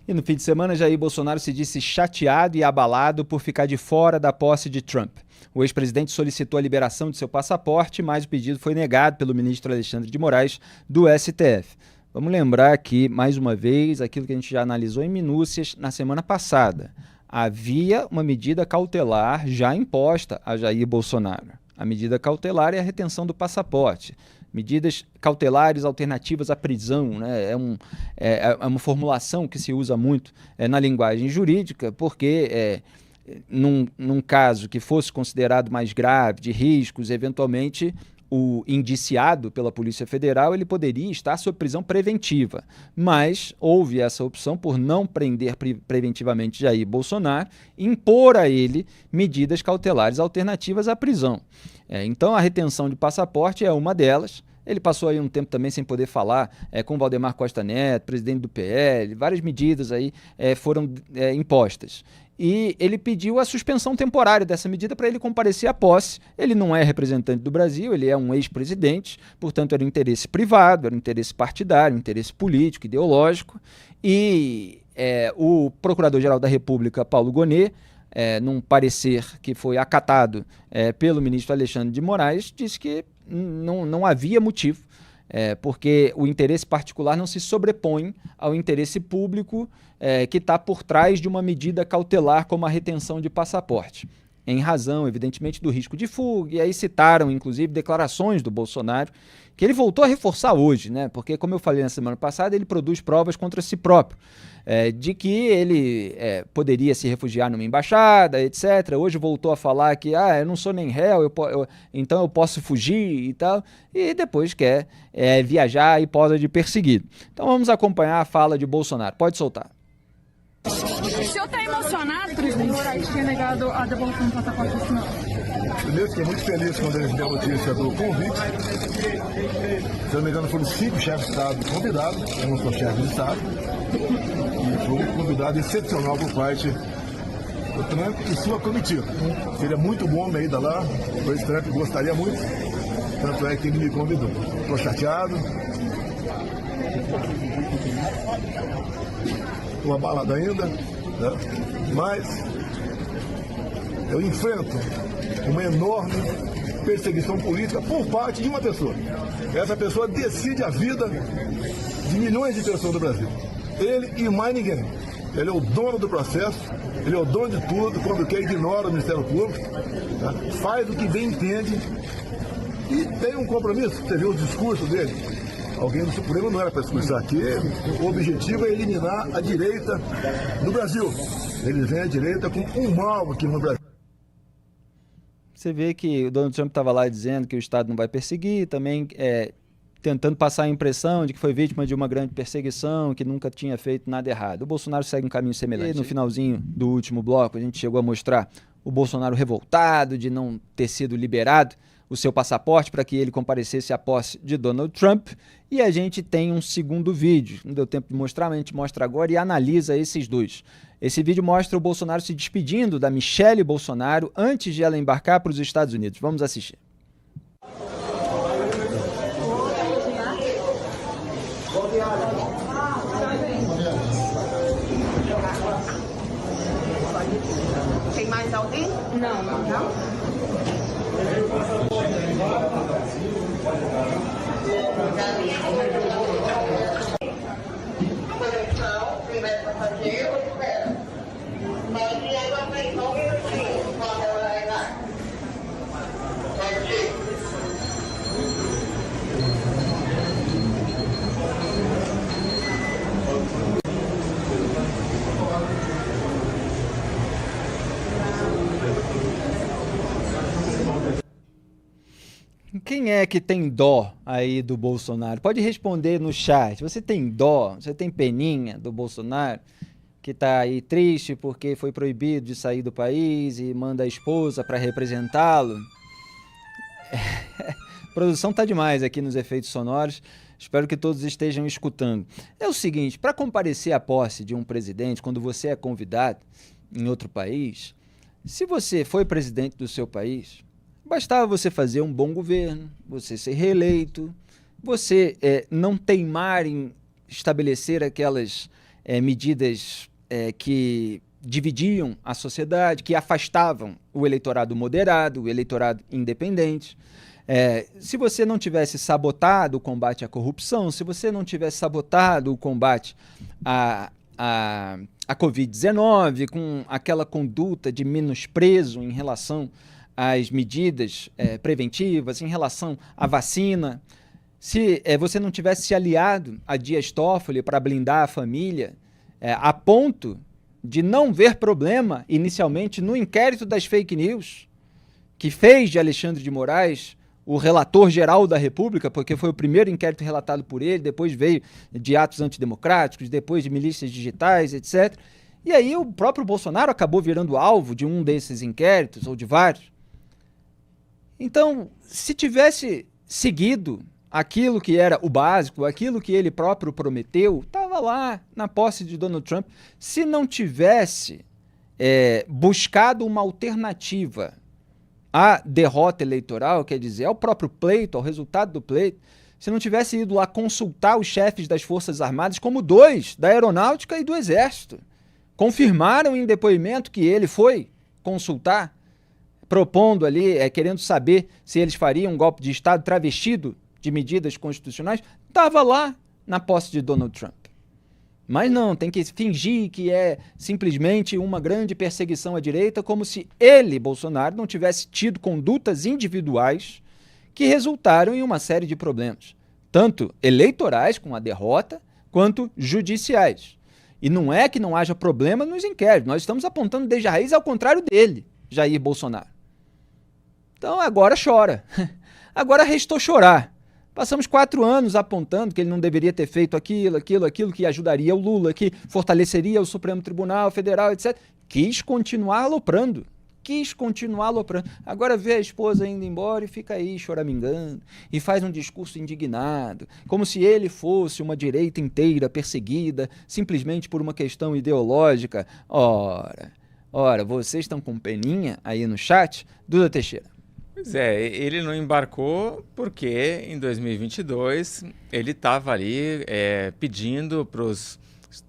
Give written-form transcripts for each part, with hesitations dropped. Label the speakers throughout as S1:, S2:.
S1: E no fim de semana, Jair Bolsonaro se disse chateado e abalado por ficar de fora da posse de Trump. O ex-presidente solicitou a liberação de seu passaporte, mas o pedido foi negado pelo ministro Alexandre de Moraes, do STF. Vamos lembrar aqui, mais uma vez, aquilo que a gente já analisou em minúcias na semana passada. Havia uma medida cautelar já imposta a Jair Bolsonaro. A medida cautelar é a retenção do passaporte. Medidas cautelares alternativas à prisão, né? É uma formulação que se usa muito na linguagem jurídica, porque num caso que fosse considerado mais grave, de riscos, eventualmente o indiciado pela Polícia Federal ele poderia estar sob prisão preventiva, mas houve essa opção por não prender preventivamente Jair Bolsonaro, impor a ele medidas cautelares alternativas à prisão. Então a retenção de passaporte é uma delas. Ele passou aí um tempo também sem poder falar com Valdemar Costa Neto, presidente do PL, várias medidas aí foram impostas. E ele pediu a suspensão temporária dessa medida para ele comparecer à posse. Ele não é representante do Brasil, ele é um ex-presidente, portanto era interesse privado, era interesse partidário, interesse político, ideológico. E o Procurador-Geral da República, Paulo Gonet, num parecer que foi acatado pelo ministro Alexandre de Moraes, disse que não havia motivo, porque o interesse particular não se sobrepõe ao interesse público que está por trás de uma medida cautelar como a retenção de passaporte, em razão, evidentemente, do risco de fuga. E aí citaram, inclusive, declarações do Bolsonaro, que ele voltou a reforçar hoje, né? Porque, como eu falei na semana passada, ele produz provas contra si próprio, de que ele poderia se refugiar numa embaixada, etc. Hoje voltou a falar que eu não sou nem réu, então eu posso fugir e tal, e depois quer viajar e posa de perseguido. Então vamos acompanhar a fala de Bolsonaro. Pode soltar.
S2: O senhor está emocionado, presidente, Moraes ter negado a devolução do passaporte do senhor?
S3: Primeiro, fiquei muito feliz quando eles deram a notícia do convite. Se não me engano, foram 5 chefes de Estado convidados, eu não sou chefe de Estado, e foi um convidado excepcional por parte do Trump e sua comitiva. Seria muito bom a ida lá, o Trump gostaria muito, tanto é que ele me convidou. Estou chateado, estou abalado ainda, né? Mas eu enfrento uma enorme perseguição política por parte de uma pessoa. Essa pessoa decide a vida de milhões de pessoas do Brasil. Ele e mais ninguém. Ele é o dono do processo, ele é o dono de tudo, quando quer ignora o Ministério Público, tá? Faz o que bem entende e tem um compromisso. Você viu o discurso dele? Alguém do Supremo não era para discursar aqui. O objetivo é eliminar a direita do Brasil. Eles vêm à direita com um mal aqui no Brasil.
S1: Você vê que o Donald Trump estava lá dizendo que o Estado não vai perseguir, também tentando passar a impressão de que foi vítima de uma grande perseguição, que nunca tinha feito nada errado. O Bolsonaro segue um caminho semelhante. E no finalzinho do último bloco, a gente chegou a mostrar o Bolsonaro revoltado de não ter sido liberado o seu passaporte para que ele comparecesse à posse de Donald Trump. E a gente tem um segundo vídeo, não deu tempo de mostrar, mas a gente mostra agora e analisa esses dois. Esse vídeo mostra o Bolsonaro se despedindo da Michelle Bolsonaro antes de ela embarcar para os Estados Unidos. Vamos assistir.
S4: Tem mais alguém?
S2: Não.
S4: Não? Conexão, primeiro passageiro, espera. Mas e aí vai ter só um minutinho, quando ela vai lá. Certinho.
S1: Quem é que tem dó aí do Bolsonaro? Pode responder no chat. Você tem dó? Você tem peninha do Bolsonaro? Que está aí triste porque foi proibido de sair do país e manda a esposa para representá-lo? A produção tá demais aqui nos efeitos sonoros. Espero que todos estejam escutando. É o seguinte, para comparecer à posse de um presidente, quando você é convidado em outro país, se você foi presidente do seu país, bastava você fazer um bom governo, você ser reeleito, você não teimar em estabelecer aquelas medidas que dividiam a sociedade, que afastavam o eleitorado moderado, o eleitorado independente. Se você não tivesse sabotado o combate à corrupção, se você não tivesse sabotado o combate à Covid-19, com aquela conduta de menosprezo em relação às medidas preventivas, em relação à vacina, se você não tivesse se aliado a Dias Toffoli para blindar a família, a ponto de não ver problema inicialmente no inquérito das fake news, que fez de Alexandre de Moraes o relator geral da República, porque foi o primeiro inquérito relatado por ele, depois veio de atos antidemocráticos, depois de milícias digitais, etc. E aí o próprio Bolsonaro acabou virando alvo de um desses inquéritos, ou de vários. Então, se tivesse seguido aquilo que era o básico, aquilo que ele próprio prometeu, estava lá na posse de Donald Trump. Se não tivesse buscado uma alternativa à derrota eleitoral, quer dizer, ao próprio pleito, ao resultado do pleito, se não tivesse ido lá consultar os chefes das Forças Armadas, como 2 da Aeronáutica e do Exército, confirmaram em depoimento que ele foi consultar, propondo ali, querendo saber se eles fariam um golpe de Estado travestido de medidas constitucionais, estava lá na posse de Donald Trump. Mas não, tem que fingir que é simplesmente uma grande perseguição à direita, como se ele, Bolsonaro, não tivesse tido condutas individuais que resultaram em uma série de problemas, tanto eleitorais, com a derrota, quanto judiciais. E não é que não haja problema nos inquéritos, nós estamos apontando desde a raiz ao contrário dele, Jair Bolsonaro. Então agora chora. Agora restou chorar. Passamos 4 anos apontando que ele não deveria ter feito aquilo que ajudaria o Lula, que fortaleceria o Supremo Tribunal Federal, etc. Quis continuar aloprando. Agora vê a esposa indo embora e fica aí choramingando e faz um discurso indignado, como se ele fosse uma direita inteira perseguida simplesmente por uma questão ideológica. Ora, vocês estão com peninha aí no chat? Duda Teixeira.
S5: Pois é, ele não embarcou porque em 2022 ele estava ali pedindo para os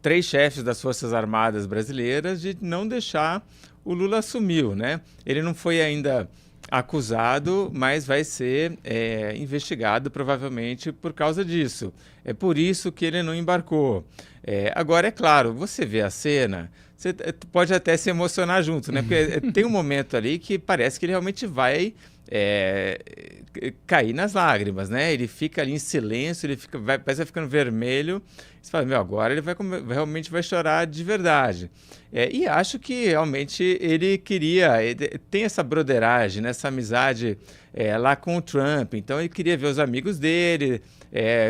S5: 3 chefes das Forças Armadas brasileiras de não deixar o Lula assumir, né? Ele não foi ainda acusado, mas vai ser investigado provavelmente por causa disso. É por isso que ele não embarcou. Agora, é claro, você vê a cena, você pode até se emocionar junto, né? Porque tem um momento ali que parece que ele realmente vai cair nas lágrimas, né? Ele fica ali em silêncio, parece que vai ficando vermelho. Você fala, agora ele realmente vai chorar de verdade. E acho que realmente ele tem essa broderagem, né? Essa amizade lá com o Trump. Então ele queria ver os amigos dele,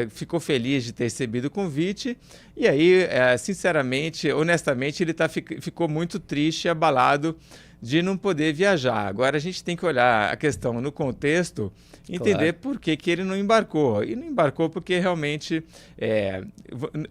S5: ficou feliz de ter recebido o convite. E aí, sinceramente, honestamente, ele ficou muito triste e abalado de não poder viajar. Agora a gente tem que olhar a questão no contexto, entender por que ele não embarcou. E não embarcou porque realmente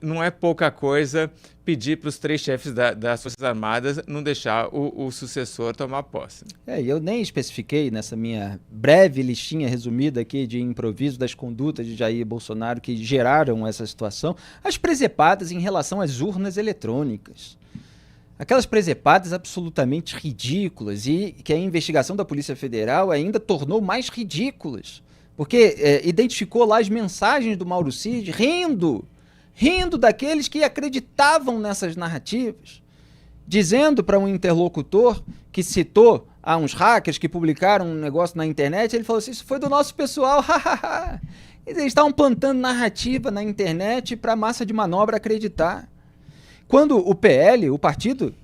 S5: não é pouca coisa pedir para os 3 chefes das Forças Armadas não deixar o sucessor tomar posse.
S1: Eu nem especifiquei nessa minha breve listinha resumida aqui de improviso das condutas de Jair Bolsonaro que geraram essa situação, as presepadas em relação às urnas eletrônicas. Aquelas presepadas absolutamente ridículas e que a investigação da Polícia Federal ainda tornou mais ridículas, porque identificou lá as mensagens do Mauro Cid rindo daqueles que acreditavam nessas narrativas, dizendo para um interlocutor que citou a uns hackers que publicaram um negócio na internet, ele falou assim, isso foi do nosso pessoal, eles estavam plantando narrativa na internet para a massa de manobra acreditar. Quando o PL, o partido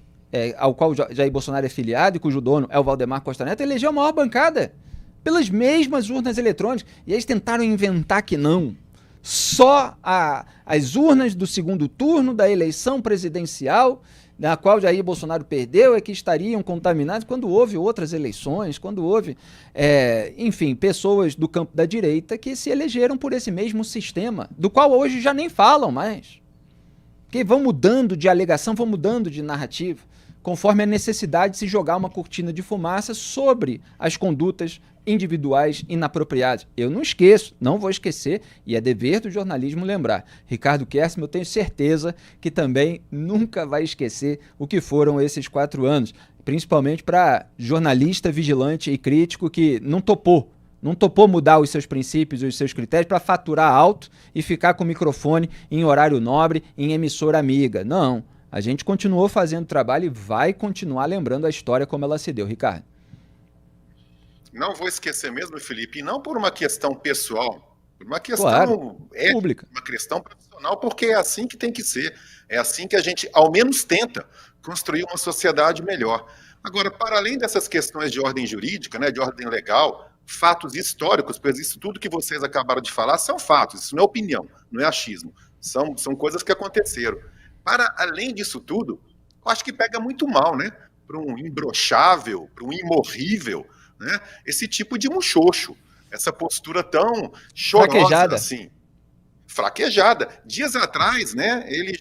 S1: ao qual Jair Bolsonaro é filiado e cujo dono é o Valdemar Costa Neto, elegeu a maior bancada pelas mesmas urnas eletrônicas. E eles tentaram inventar que não. Só as urnas do segundo turno da eleição presidencial, na qual Jair Bolsonaro perdeu, que estariam contaminadas quando houve outras eleições, quando houve, pessoas do campo da direita que se elegeram por esse mesmo sistema, do qual hoje já nem falam mais. Porque vão mudando de alegação, vão mudando de narrativa. conforme a necessidade de se jogar uma cortina de fumaça sobre as condutas individuais inapropriadas. Eu não esqueço, não vou esquecer, e é dever do jornalismo lembrar. Ricardo Kersman, eu tenho certeza que também nunca vai esquecer o que foram esses 4 anos, principalmente para jornalista vigilante e crítico que não topou mudar os seus princípios e os seus critérios para faturar alto e ficar com o microfone em horário nobre, em emissora amiga. Não, a gente continuou fazendo trabalho e vai continuar lembrando a história como ela se deu, Ricardo.
S6: Não vou esquecer mesmo, Felipe, e não por uma questão pessoal, por uma questão
S1: pública,
S6: uma questão profissional, porque é assim que tem que ser. É assim que a gente, ao menos, tenta construir uma sociedade melhor. Agora, para além dessas questões de ordem jurídica, né, de ordem legal, fatos históricos, pois isso tudo que vocês acabaram de falar são fatos, isso não é opinião, não é achismo, são coisas que aconteceram. Para além disso tudo, eu acho que pega muito mal, né, para um imbrochável, para um imorrível, né, esse tipo de muxoxo, essa postura tão chorosa assim. Fraquejada. Dias atrás, né, ele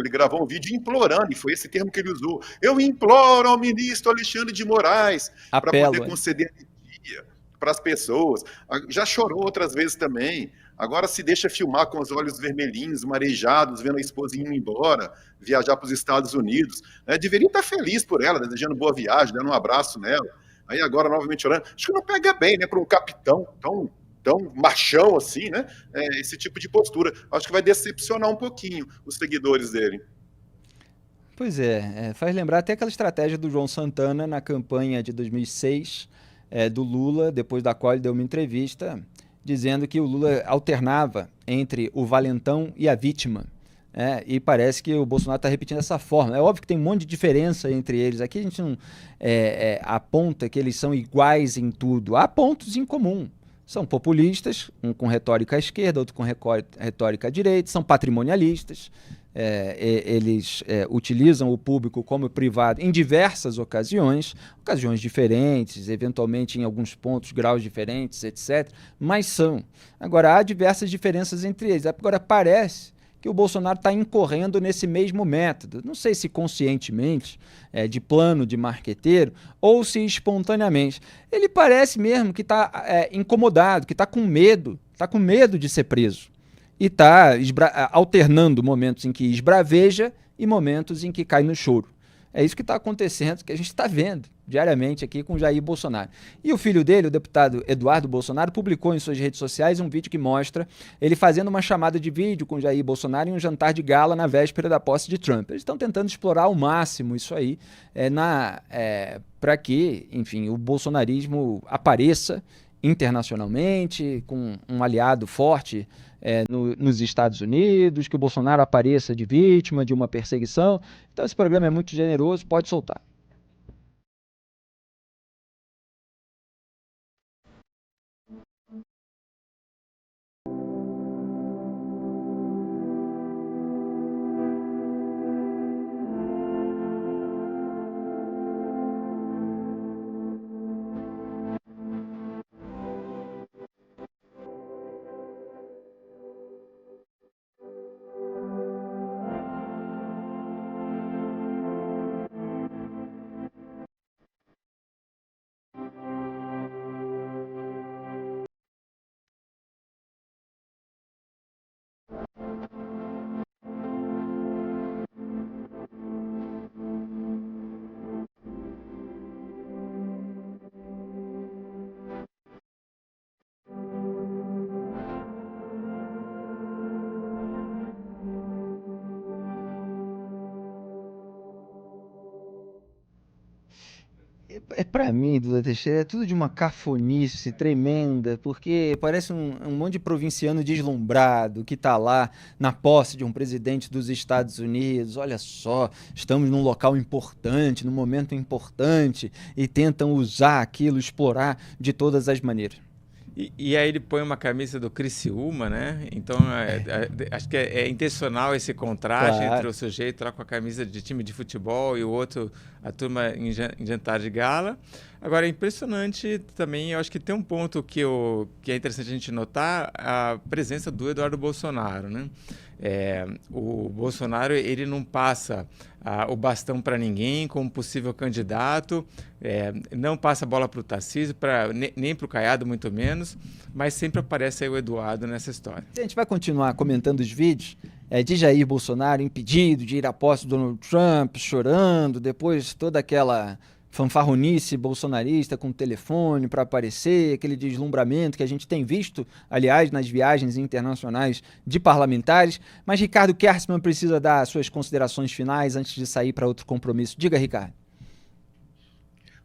S6: gravou um vídeo implorando, e foi esse termo que ele usou. Eu imploro ao ministro Alexandre de Moraes para poder conceder anistia para as pessoas. Já chorou outras vezes também. Agora se deixa filmar com os olhos vermelhinhos, marejados, vendo a esposa indo embora, viajar para os Estados Unidos. Deveria estar feliz por ela, desejando boa viagem, dando um abraço nela. Aí agora novamente chorando. Acho que não pega bem, né, para um capitão tão machão assim, né? Esse tipo de postura. Acho que vai decepcionar um pouquinho os seguidores dele.
S1: Pois faz lembrar até aquela estratégia do João Santana na campanha de 2006 do Lula, depois da qual ele deu uma entrevista dizendo que o Lula alternava entre o valentão e a vítima. E parece que o Bolsonaro está repetindo essa forma. É óbvio que tem um monte de diferença entre eles. Aqui a gente não aponta que eles são iguais em tudo. Há pontos em comum. São populistas, um com retórica à esquerda, outro com retórica à direita, são patrimonialistas, eles utilizam o público como privado em diversas ocasiões diferentes, eventualmente em alguns pontos, graus diferentes, etc. Mas são. Agora, há diversas diferenças entre eles. Agora, parece que o Bolsonaro está incorrendo nesse mesmo método. Não sei se conscientemente, de plano de marqueteiro, ou se espontaneamente. Ele parece mesmo que está incomodado, que está com medo de ser preso. E está alternando momentos em que esbraveja e momentos em que cai no choro. É isso que está acontecendo, que a gente está vendo diariamente aqui com Jair Bolsonaro. E o filho dele, o deputado Eduardo Bolsonaro, publicou em suas redes sociais um vídeo que mostra ele fazendo uma chamada de vídeo com Jair Bolsonaro em um jantar de gala na véspera da posse de Trump. Eles estão tentando explorar ao máximo isso aí para que, enfim, o bolsonarismo apareça internacionalmente, com um aliado forte nos Estados Unidos, que o Bolsonaro apareça de vítima de uma perseguição. Então esse programa é muito generoso, pode soltar. Para mim, Duda Teixeira, é tudo de uma cafonice tremenda, porque parece um monte de provinciano deslumbrado que está lá na posse de um presidente dos Estados Unidos. Olha só, estamos num local importante, num momento importante, e tentam usar aquilo, explorar de todas as maneiras.
S5: E aí ele põe uma camisa do Criciúma, né? Então, acho que é intencional esse contraste entre o sujeito lá com a camisa de time de futebol e o outro, a turma em jantar de gala. Agora, é impressionante também, eu acho que tem um ponto que é interessante a gente notar, a presença do Eduardo Bolsonaro, né? O Bolsonaro ele não passa o bastão para ninguém como possível candidato, não passa a bola para o Tarcísio, nem para o Caiado, muito menos, mas sempre aparece aí o Eduardo nessa história.
S1: A gente vai continuar comentando os vídeos de Jair Bolsonaro impedido de ir à posse do Donald Trump, chorando, depois toda aquela fanfarronice bolsonarista com o telefone para aparecer, aquele deslumbramento que a gente tem visto, aliás, nas viagens internacionais de parlamentares. Mas Ricardo Kertzmann precisa dar suas considerações finais antes de sair para outro compromisso. Diga, Ricardo.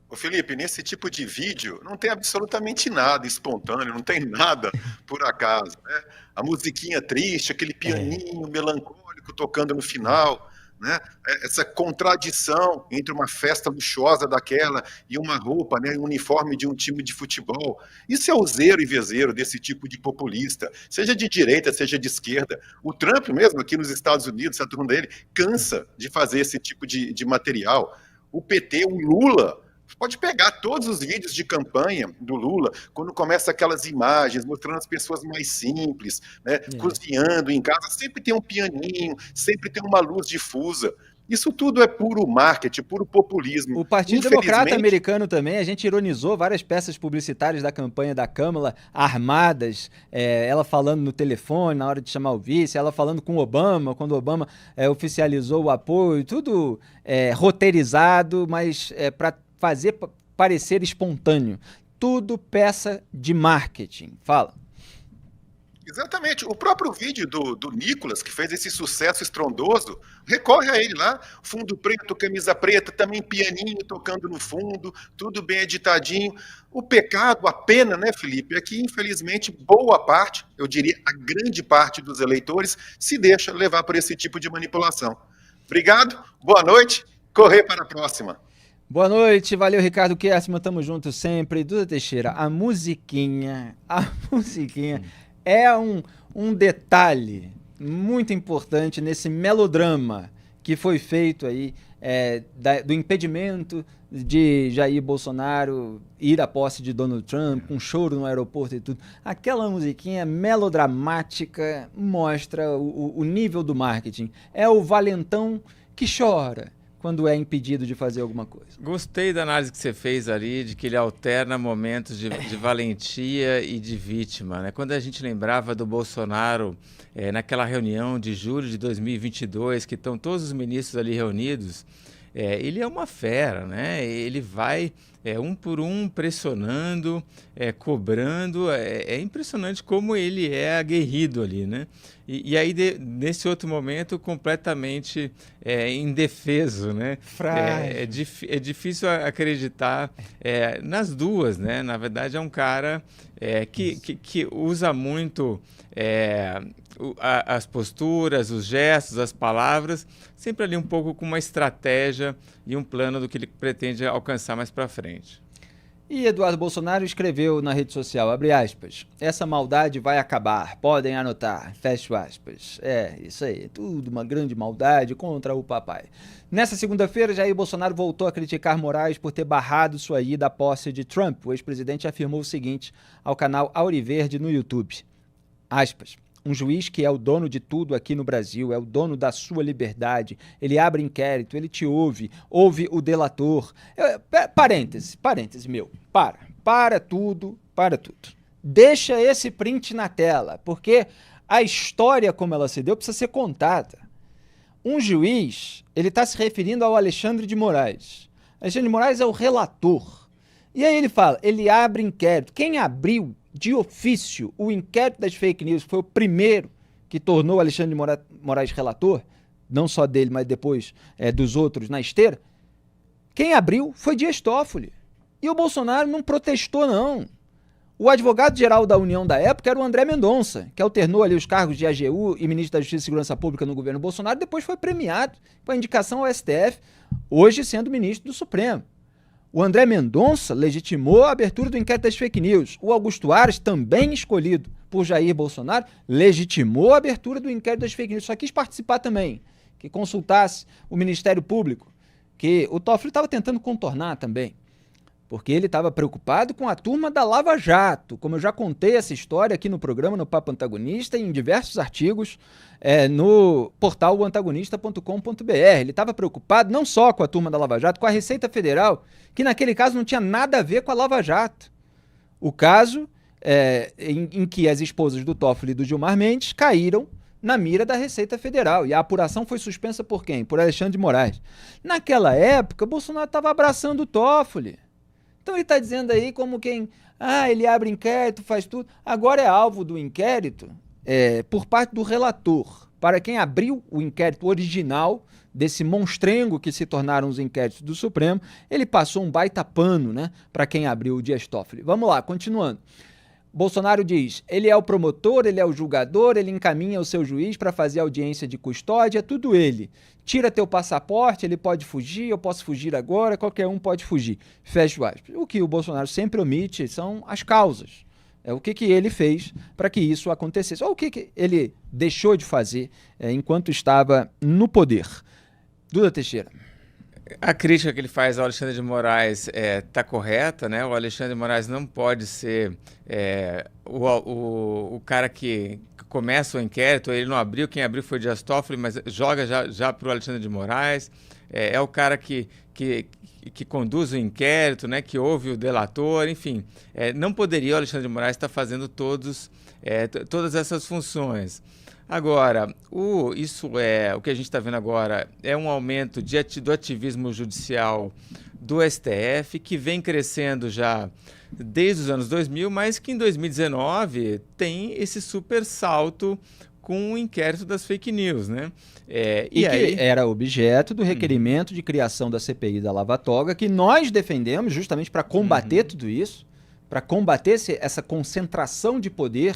S6: Ô Felipe, nesse tipo de vídeo não tem absolutamente nada espontâneo, não tem nada por acaso, né? A musiquinha triste, aquele pianinho melancólico tocando no final, né? Essa contradição entre uma festa luxuosa daquela e uma roupa, né, um uniforme de um time de futebol. Isso é o zero e vezeiro desse tipo de populista, seja de direita, seja de esquerda. O Trump mesmo, aqui nos Estados Unidos, a turma dele, cansa de fazer esse tipo de material. O PT, o Lula, pode pegar todos os vídeos de campanha do Lula, quando começa aquelas imagens mostrando as pessoas mais simples, né, cozinhando em casa, sempre tem um pianinho, sempre tem uma luz difusa. Isso tudo é puro marketing, puro populismo.
S1: O Partido Democrata americano também, a gente ironizou várias peças publicitárias da campanha da Câmara, armadas, ela falando no telefone na hora de chamar o vice, ela falando com o Obama, quando o Obama oficializou o apoio, tudo roteirizado, mas para fazer parecer espontâneo. Tudo peça de marketing. Fala.
S6: Exatamente. O próprio vídeo do Nicolas, que fez esse sucesso estrondoso, recorre a ele lá, fundo preto, camisa preta, também pianinho tocando no fundo, tudo bem editadinho. O pecado, a pena, né, Felipe, é que, infelizmente, boa parte, eu diria a grande parte dos eleitores, se deixa levar por esse tipo de manipulação. Obrigado, boa noite, correr para a próxima.
S1: Boa noite, valeu Ricardo Kertzmann, tamo junto sempre. Duda Teixeira, a musiquinha é um detalhe muito importante nesse melodrama que foi feito aí do impedimento de Jair Bolsonaro ir à posse de Donald Trump, com choro no aeroporto e tudo. Aquela musiquinha melodramática mostra o nível do marketing. É o valentão que chora quando é impedido de fazer alguma coisa.
S5: Gostei da análise que você fez ali, de que ele alterna momentos de valentia e de vítima, né? Quando a gente lembrava do Bolsonaro naquela reunião de julho de 2022, que estão todos os ministros ali reunidos, ele é uma fera, né? Ele vai um por um pressionando, cobrando. É impressionante como ele é aguerrido ali, né? E aí, nesse outro momento, completamente indefeso, né? É difícil acreditar nas duas, né? Na verdade, é um cara que usa muito as posturas, os gestos, as palavras, sempre ali um pouco com uma estratégia e um plano do que ele pretende alcançar mais para frente.
S1: E Eduardo Bolsonaro escreveu na rede social, abre aspas, essa maldade vai acabar, podem anotar, fecho aspas. Isso aí, tudo uma grande maldade contra o papai. Nessa segunda-feira, Jair Bolsonaro voltou a criticar Moraes por ter barrado sua ida à posse de Trump. O ex-presidente afirmou o seguinte ao canal Auriverde no YouTube, aspas, um juiz que é o dono de tudo aqui no Brasil, é o dono da sua liberdade, ele abre inquérito, ele te ouve o delator. Parêntese, meu, para tudo. Deixa esse print na tela, porque a história como ela se deu precisa ser contada. Um juiz, ele está se referindo ao Alexandre de Moraes. Alexandre de Moraes é o relator. E aí ele fala, ele abre inquérito. Quem abriu de ofício o inquérito das fake news, foi o primeiro que tornou Alexandre de Moraes relator, não só dele, mas depois dos outros na esteira, quem abriu foi Dias Toffoli. E o Bolsonaro não protestou, não. O advogado-geral da União da época era o André Mendonça, que alternou ali os cargos de AGU e ministro da Justiça e Segurança Pública no governo Bolsonaro, depois foi premiado com a indicação ao STF, hoje sendo ministro do Supremo. O André Mendonça legitimou a abertura do inquérito das fake news. O Augusto Aras, também escolhido por Jair Bolsonaro, legitimou a abertura do inquérito das fake news. Só quis participar também, que consultasse o Ministério Público, que o Toffoli estava tentando contornar também. porque ele estava preocupado com a turma da Lava Jato. Como eu já contei essa história aqui no programa, no Papo Antagonista, em diversos artigos no portal antagonista.com.br. Ele estava preocupado não só com a turma da Lava Jato, com a Receita Federal, que naquele caso não tinha nada a ver com a Lava Jato. O caso em que as esposas do Toffoli e do Gilmar Mendes caíram na mira da Receita Federal. E a apuração foi suspensa por quem? Por Alexandre de Moraes. Naquela época, Bolsonaro estava abraçando o Toffoli. Então ele está dizendo aí como quem... ele abre inquérito, faz tudo. Agora é alvo do inquérito por parte do relator. Para quem abriu o inquérito original desse monstrengo que se tornaram os inquéritos do Supremo, ele passou um baita pano, né, para quem abriu o Dias Toffoli. Vamos lá, continuando. Bolsonaro diz, ele é o promotor, ele é o julgador, ele encaminha o seu juiz para fazer audiência de custódia, tudo ele. Tira teu passaporte, ele pode fugir, eu posso fugir agora, qualquer um pode fugir. Fecha o aspas. O que o Bolsonaro sempre omite são as causas. O que ele fez para que isso acontecesse, ou o que ele deixou de fazer enquanto estava no poder. Duda Teixeira.
S5: A crítica que ele faz ao Alexandre de Moraes está correta, né? O Alexandre de Moraes não pode ser o cara que começa o inquérito, ele não abriu, quem abriu foi o Dias Toffoli, mas joga já para o Alexandre de Moraes, é o cara que conduz o inquérito, né? Que ouve o delator, enfim. Não poderia o Alexandre de Moraes estar fazendo todas essas funções. Agora, o que a gente está vendo agora é um aumento do ativismo judicial do STF, que vem crescendo já desde os anos 2000, mas que em 2019 tem esse super salto com o inquérito das fake news, né?
S1: E aí era objeto do requerimento de criação da CPI da Lava Toga, que nós defendemos justamente para combater tudo isso, para combater essa concentração de poder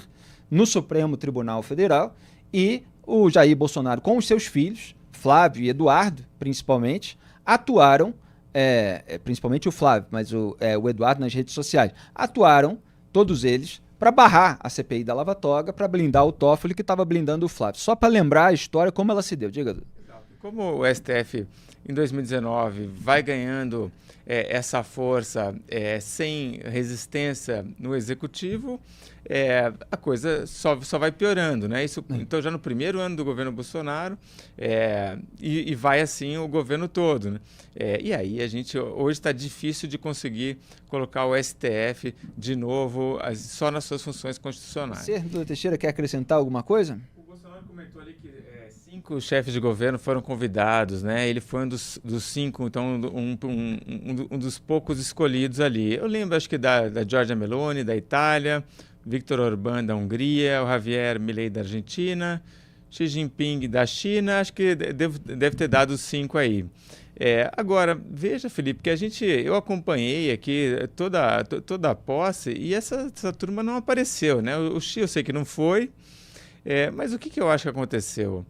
S1: no Supremo Tribunal Federal. E o Jair Bolsonaro, com os seus filhos, Flávio e Eduardo, principalmente, atuaram, principalmente o Flávio, mas o Eduardo nas redes sociais, atuaram, todos eles, para barrar a CPI da Lava Toga, para blindar o Toffoli, que estava blindando o Flávio. Só para lembrar a história, como ela se deu. Diga, Dudu.
S5: Como o STF, em 2019, vai ganhando essa força sem resistência no Executivo, a coisa só vai piorando, né? Isso, então, já no primeiro ano do governo Bolsonaro, e vai assim o governo todo, né? E aí hoje está difícil de conseguir colocar o STF de novo só nas suas funções constitucionais.
S1: Você, Duda Teixeira, quer acrescentar alguma coisa?
S5: O Bolsonaro comentou ali que 5 chefes de governo foram convidados, né? Ele foi um dos 5, então um dos poucos escolhidos ali. Eu lembro, acho que da Giorgia Meloni, da Itália, Viktor Orbán da Hungria, o Javier Milei da Argentina, Xi Jinping da China, acho que deve ter dado os 5 aí. Agora, veja, Felipe, que eu acompanhei aqui toda a posse e essa turma não apareceu, né? O Xi eu sei que não foi, mas o que eu acho que aconteceu?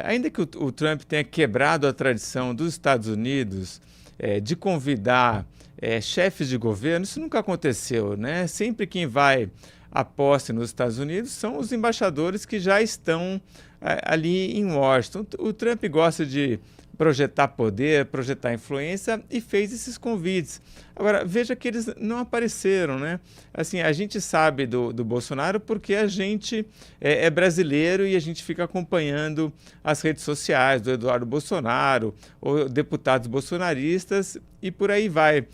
S5: Ainda que o Trump tenha quebrado a tradição dos Estados Unidos de convidar chefes de governo, isso nunca aconteceu, né? Sempre quem vai à posse nos Estados Unidos são os embaixadores que já estão ali em Washington. O Trump gosta de projetar poder, projetar influência e fez esses convites. Agora, veja que eles não apareceram, né? Assim, a gente sabe do Bolsonaro porque a gente é brasileiro e a gente fica acompanhando as redes sociais do Eduardo Bolsonaro, ou deputados bolsonaristas e por aí vai.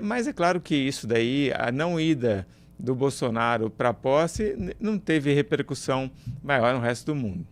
S5: Mas é claro que isso daí, a não ida do Bolsonaro para a posse, não teve repercussão maior no resto do mundo.